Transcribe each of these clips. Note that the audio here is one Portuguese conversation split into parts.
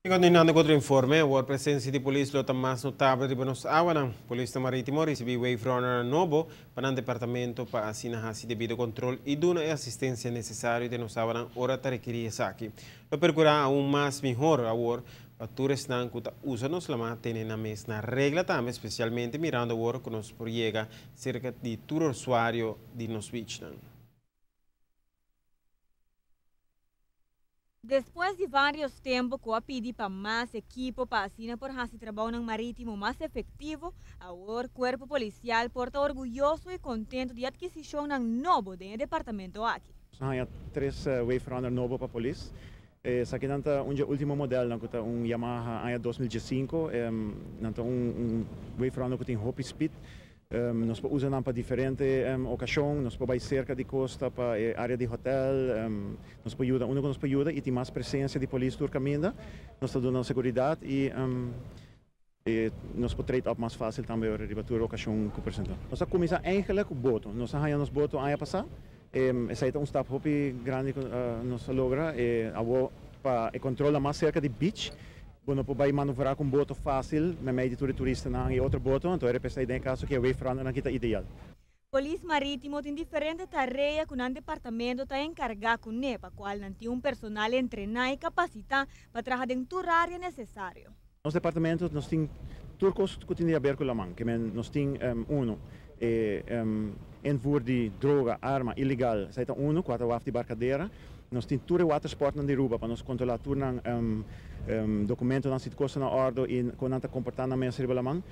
E continuando com outro informe, a presença de polícia lota mais notável de Buenos Aires. Polícia Marítimo recebeu wave runner novo para o departamento para assinar assim devido controle e dar a assistência necessária de nos Aires hora de requerir aqui. Para procurar aún mais melhor agora, para todos que usam nos lama tenen a mesma regra também, especialmente mirando agora que nos chega cerca de todo usuário de nos beach. Depois de vários tempos que eu pedi para mais equipo para assinar por fazer trabalho marítimo mais efetivo, agora o corpo policial porta orgulhoso e contente de adquisição novo do departamento aqui. Há três wave runner novo para a polícia. Esse aqui é o último modelo, Yamaha 2005, wave runner que tem hop speed. Nós usamos para diferentes ocasiões, nós podemos ir cerca de costa para a área de hotel, nós podemos ajudar e tem mais presença de polícia do caminho, nós estamos dando segurança e nós podemos trade mais fácil também para a ocasião que apresentamos. Nós começamos eigenlijk com o boto, nós temos boto a passar, esse é step grande que nós logramos, para controlar mais cerca de beach. Bueno, pode manobrar com boto fácil, mas meio de turista não e outro boto, então é pensar em caso que a wave runner aqui está ideal. Polícia Marítimo tem diferentes tarefas que o departamento está encarregado com para qual não tem personal treinado e capacitado para trabalhar em toda a área necessária. Nos departamentos nós temos turcos que têm a ver com a mão, que nós temos envoer de droga, arma ilegal, sai que a waf de barcadeira, nós temos todo o watersport na Aruba para nós controlar tudo documento na situação na ordem e quando está comportando na mesa de la mão,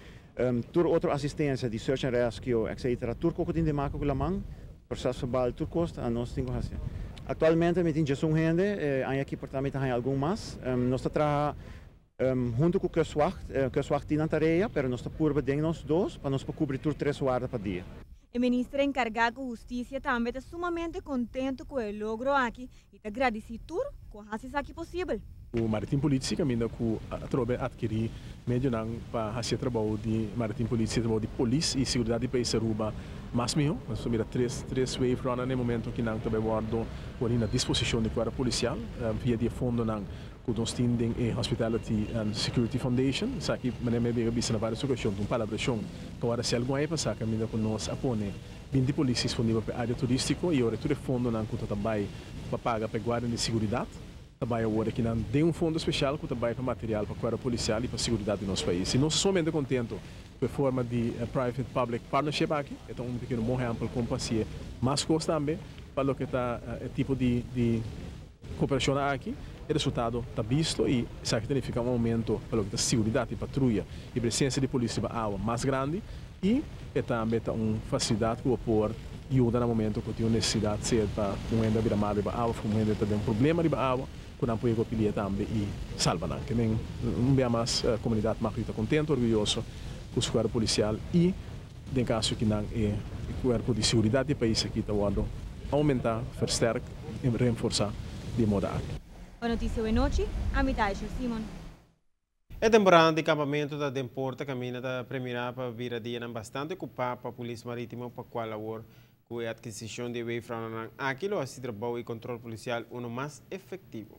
toda outra assistência de search and rescue, etc. Tudo que tem de marca com a mão, processo verbal, tudo custa, nós temos que fazer. Atualmente, nós temos um gente, aqui portanto tem algum mais, nós trabalhamos junto com o Kustwacht tem na tarefa, mas nós estamos por bem nós dois, para nós cobrir tudo 3 horas por dia. O ministro encarregado de Justiça também está sumamente contente com o logro aqui e está agradecido com isso aqui possível. O Marítimo Polícia caminha com a adquirir meio para fazer trabalho de Marítimo Polícia, trabalho de polícia e segurança do país Aruba mais melhor. Nós temos três wave runner no momento que não também guardo na disposição do corpo policial via de fundo que nós temos em Hospitality and Security Foundation. Isso aqui me visto na várias ocasiões, uma colaboração. Agora se alguém passar caminha com nós apone 20 polícias disponíveis para a área turística e agora todo fundo que também para pagar para guarda de segurança. Também agora que não tem fundo especial que também para material para a corpo policial e para a segurança do nosso país. E nós somos muito contentes com a forma de private-public partnership aqui. Então, um pequeno bom exemplo como passeio mais custa também para o que está tipo de cooperação aqui. O resultado está visto e isso aqui significa um aumento para o que está segurança e patrulha e presença de polícia para a água mais grande e também está uma facilidade que o apoio ajuda no momento que tem necessidade de para um enda vir mal de água, um enda tem um problema de água, que não pode copiar também e salva não. Que nem bem mais a comunidade mais está contente, orgulhoso com o corpo policial e em caso que não é o corpo de segurança do país aqui está aumentar, versterker e reforçar de modo aqui. A notícia de noite, a mitad Simon. A temporada de acampamento da Demporta caminha da primeira para vir a dia bastante ocupada para a Polícia Marítima para qual agora com a adquisição de wave runner aquilo assim trabalho e controle policial mais efetivo.